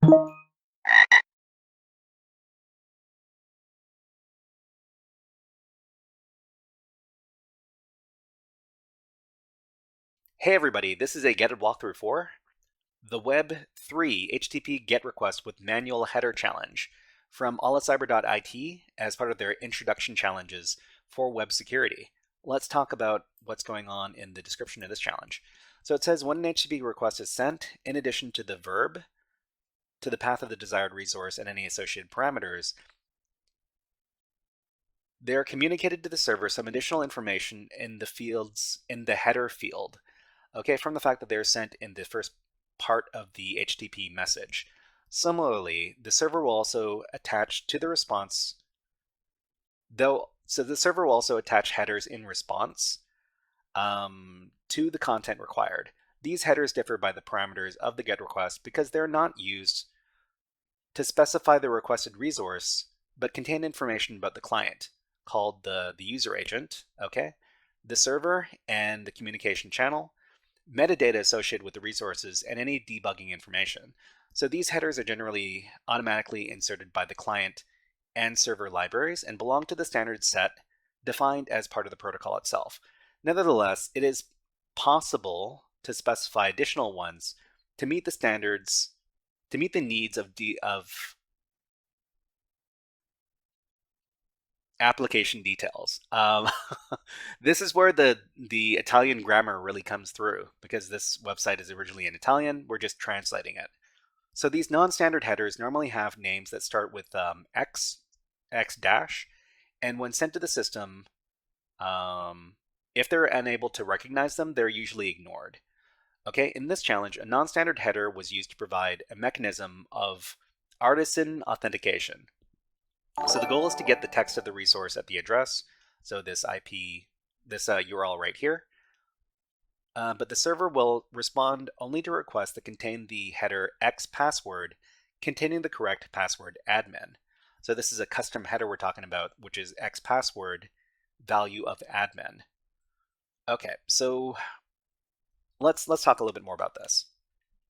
Hey everybody, this is a Get walkthrough for the Web 3 HTTP GET request with manual header challenge from olicyber.it as part of their introduction challenges for web security. Let's talk about what's going on in the description of this challenge. So it says when an HTTP request is sent, in addition to the verb, to the path of the desired resource and any associated parameters, they're communicated to the server some additional information in the fields in the header field. Okay, from the fact that they're sent in the first part of the HTTP message. Similarly, the server will also attach to the response, so the server will also attach headers in response to the content required. These headers differ by the parameters of the GET request because they're not used to specify the requested resource, but contain information about the client, called the user agent, okay, the server, and the communication channel, metadata associated with the resources, and any debugging information. So these headers are generally automatically inserted by the client and server libraries and belong to the standard set defined as part of the protocol itself. Nevertheless, it is possible to specify additional ones to meet the standards, to meet the needs of application details. This is where the Italian grammar really comes through, because this website is originally in Italian. We're just translating it. So these non-standard headers normally have names that start with X dash, and when sent to the system, if they're unable to recognize them, they're usually ignored. Okay, in this challenge, a non-standard header was used to provide a mechanism of artisan authentication. So the goal is to get the text of the resource at the address, so this URL right here. But the server will respond only to requests that contain the header X password containing the correct password admin. So this is a custom header we're talking about, which is X password value of admin. Okay, so let's talk a little bit more about this.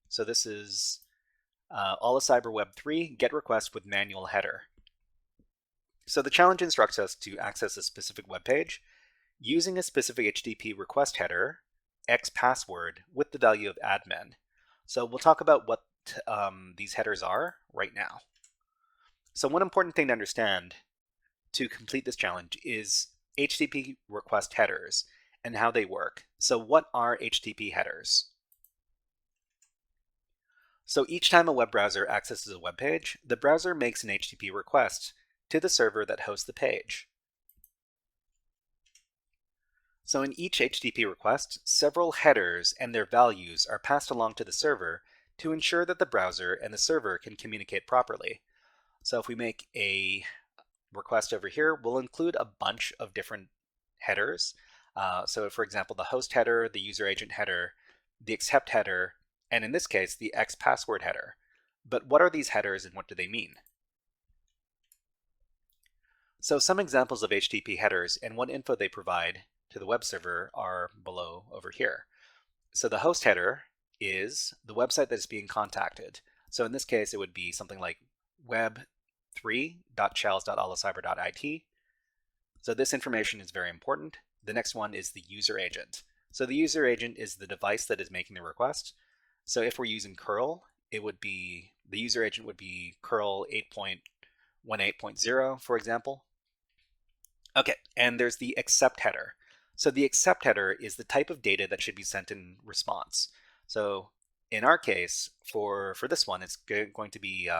So this is olicyber Web 3 GET request with manual header. So the challenge instructs us to access a specific web page using a specific HTTP request header, X password, with the value of admin. So we'll talk about what these headers are right now. So one important thing to understand to complete this challenge is HTTP request headers and how they work. So what are HTTP headers? So each time a web browser accesses a web page, the browser makes an HTTP request to the server that hosts the page. So in each HTTP request, several headers and their values are passed along to the server to ensure that the browser and the server can communicate properly. So if we make a request over here, we'll include a bunch of different headers. So for example, the host header, the user agent header, the accept header, and in this case, the X password header. But what are these headers and what do they mean? So some examples of HTTP headers and what info they provide to the web server are below over here. So the host header is the website that is being contacted. So in this case, it would be something like web3.shells.olicyber.it. So this information is very important. The next one is the user agent. So the user agent is the device that is making the request. So if we're using curl, it would be, the user agent would be curl 8.18.0, for example. Okay, and there's the accept header. So the accept header is the type of data that should be sent in response. So in our case, for this one, it's going to be */*.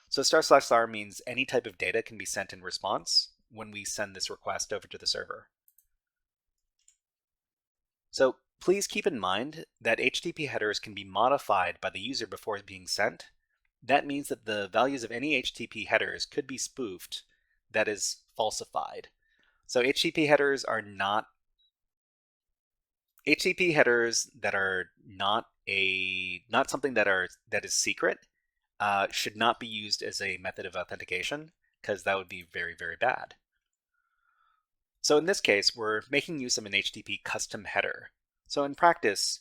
So */* means any type of data can be sent in response when we send this request over to the server. So please keep in mind that HTTP headers can be modified by the user before being sent. That means that the values of any HTTP headers could be spoofed, that is, falsified. So HTTP headers are not HTTP headers that are not something that is secret should not be used as a method of authentication, because that would be very, very bad. So in this case, we're making use of an HTTP custom header. So in practice,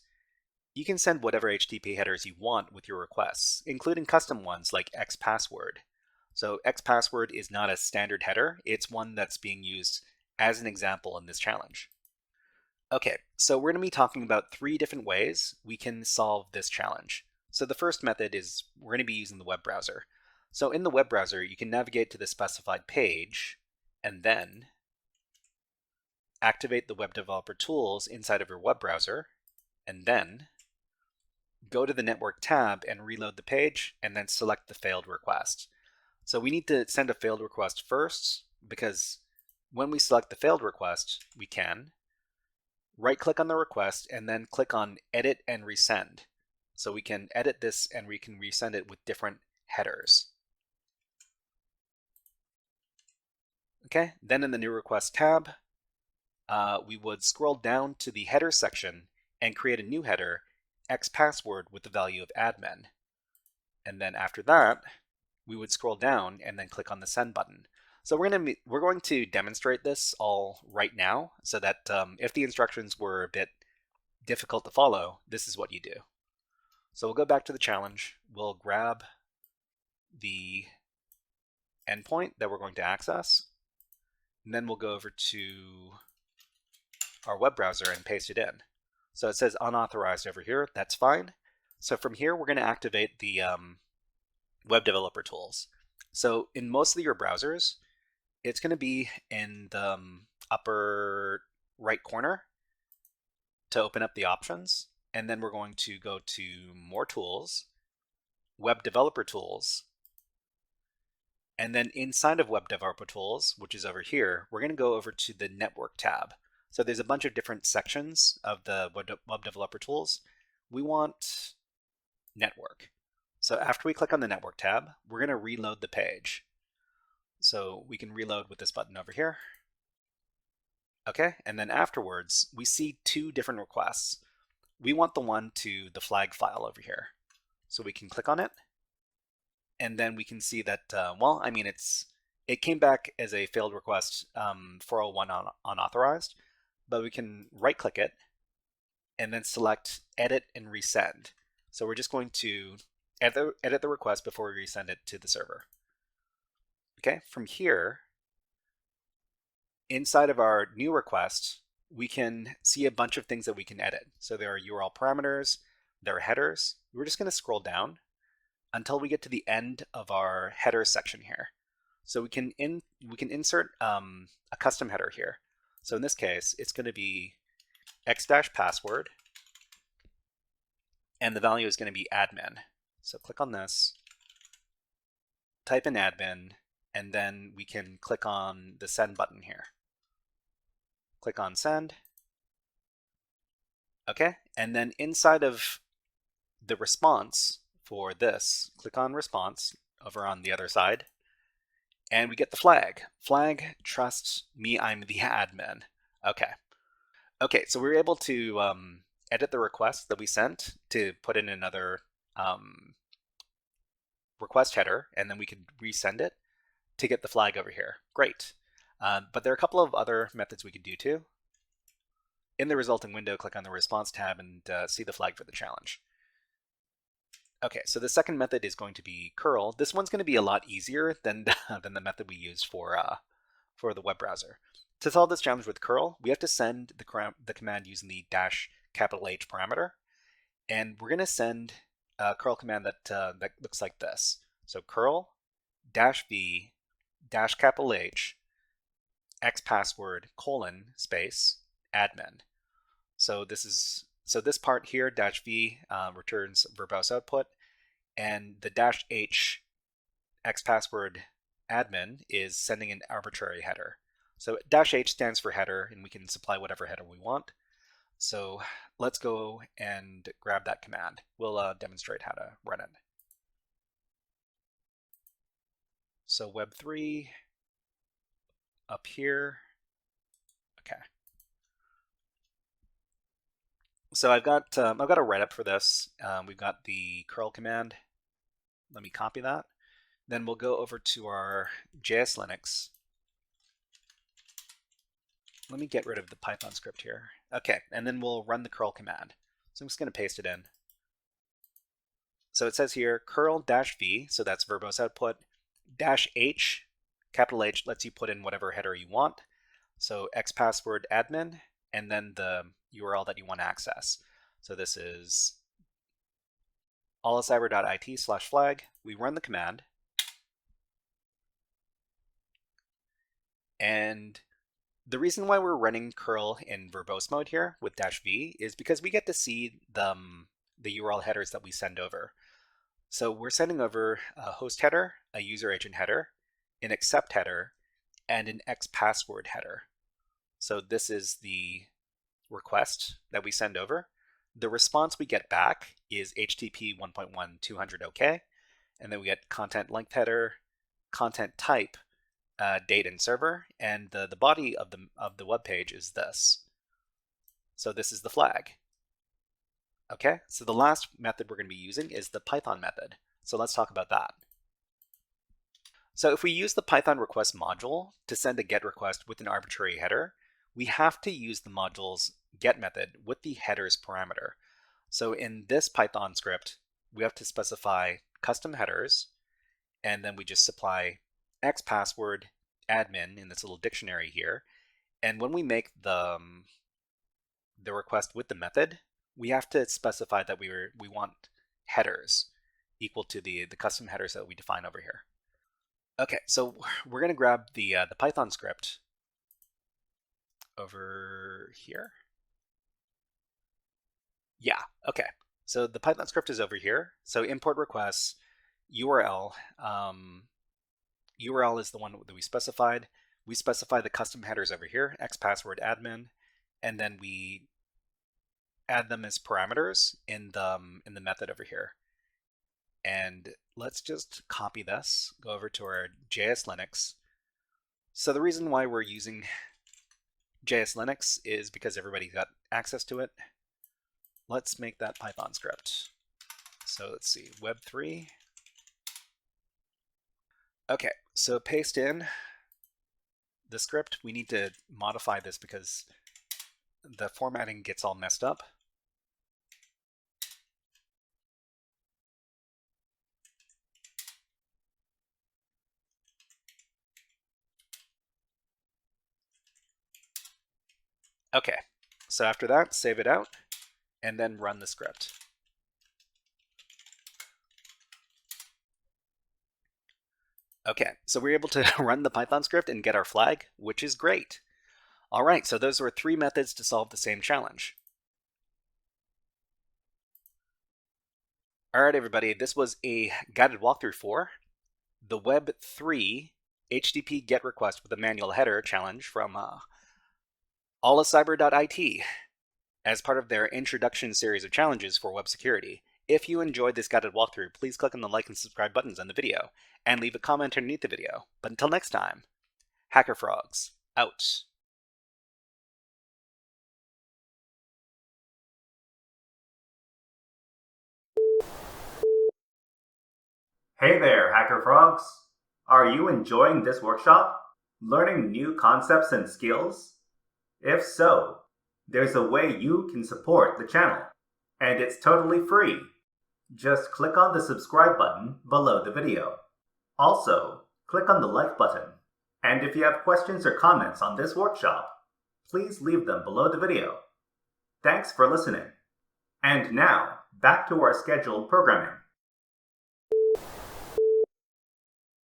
You can send whatever HTTP headers you want with your requests, including custom ones like xpassword. So xpassword is not a standard header, it's one that's being used as an example in this challenge. Okay, so we're going to be talking about 3 different ways we can solve this challenge. So the first method is we're going to be using the web browser. So in the web browser, you can navigate to the specified page and then activate the web developer tools inside of your web browser, and then go to the network tab and reload the page, and then select the failed request. So we need to send a failed request first, because when we select the failed request, we can right-click on the request and then click on Edit and Resend. So we can edit this and we can resend it with different headers. Okay, then in the New Request tab, we would scroll down to the header section and create a new header, xpassword with the value of admin. And then after that, we would scroll down and then click on the send button. So we're going to demonstrate this all right now, so that if the instructions were a bit difficult to follow, this is what you do. So we'll go back to the challenge. We'll grab the endpoint that we're going to access, and then we'll go over to our web browser and paste it in. So it says unauthorized over here. That's fine. So from here, we're going to activate the web developer tools. So in most of your browsers, it's going to be in the upper right corner to open up the options. And then we're going to go to More Tools, Web Developer Tools. And then inside of Web Developer Tools, which is over here, we're going to go over to the Network tab. So there's a bunch of different sections of the Web Developer Tools. We want Network. So after we click on the Network tab, we're going to reload the page. So we can reload with this button over here. Okay, and then afterwards, we see 2 different requests. We want the one to the flag file over here. So we can click on it, and then we can see that, well, I mean, it came back as a failed request, 401 unauthorized, but we can right-click it and then select Edit and Resend. So we're just going to edit the request before we resend it to the server. Okay, from here, inside of our new request, we can see a bunch of things that we can edit. So there are URL parameters, there are headers. We're just going to scroll down until we get to the end of our header section here. So we can insert a custom header here. So in this case, it's going to be x-password, and the value is going to be admin. So click on this, type in admin, and then we can click on the send button here. Click on send. Okay, and then inside of the response for this, click on response over on the other side, and we get the flag. Flag, trust me, I'm the admin. Okay. Okay, so we were able to edit the request that we sent to put in another request header, and then we could resend it to get the flag over here. Great. But there are a couple of other methods we could do too. In the resulting window, click on the response tab and see the flag for the challenge. Okay, so the second method is going to be curl. This one's going to be a lot easier than the method we used for the web browser. To solve this challenge with curl, we have to send the command using the -H parameter, and we're going to send a curl command that looks like this. So curl -v -H xpassword : space admin. So this part here -v returns verbose output, and the -h xpassword admin is sending an arbitrary header. So -h stands for header, and we can supply whatever header we want. So let's go and grab that command. We'll demonstrate how to run it. So Web3 up here. Okay. So I've got a write-up for this. We've got the curl command. Let me copy that. Then we'll go over to our JS Linux. Let me get rid of the Python script here. Okay, and then we'll run the curl command. So I'm just going to paste it in. So it says here curl-v, so that's verbose output, -h, capital H lets you put in whatever header you want. So xpassword admin, and then the URL that you want to access. So this is olicyber.it/flag. We run the command, and the reason why we're running curl in verbose mode here with -v is because we get to see the URL headers that we send over. So we're sending over a host header, a user agent header, an accept header, and an xpassword header. So this is the request that we send over. The response we get back is HTTP 1.1 200 OK, and then we get content length header, content type, date and server, and the body of the web page is this. So this is the flag. Okay, so the last method we're going to be using is the Python method. So let's talk about that. So if we use the Python request module to send a GET request with an arbitrary header, we have to use the module's GET method with the headers parameter. So in this Python script, we have to specify custom headers, and then we just supply xpassword admin in this little dictionary here. And when we make the request with the method, we have to specify that we want headers equal to the custom headers that we define over here. Okay, so we're going to grab the Python script over here. Yeah, okay. So the Python script is over here. So import requests, URL. URL is the one that we specified. We specify the custom headers over here, xpassword admin, and then we add them as parameters in the method over here. And let's just copy this, go over to our JS Linux. So the reason why we're using JS Linux is because everybody got access to it. Let's make that Python script. So let's see, web3. Okay, so paste in the script. We need to modify this because the formatting gets all messed up. Okay, so after that, save it out, and then run the script. Okay, so we're able to run the Python script and get our flag, which is great. All right, so those were 3 methods to solve the same challenge. All right, everybody, this was a guided walkthrough for the Web3 HTTP GET request with a manual header challenge from olicyber.it as part of their introduction series of challenges for web security. If you enjoyed this guided walkthrough, please click on the like and subscribe buttons on the video and leave a comment underneath the video. But until next time, HackerFrogs, out. Hey there, HackerFrogs! Are you enjoying this workshop? Learning new concepts and skills? If so, there's a way you can support the channel, and it's totally free. Just click on the subscribe button below the video. Also, click on the like button, and if you have questions or comments on this workshop, please leave them below the video. Thanks for listening. And now, back to our scheduled programming.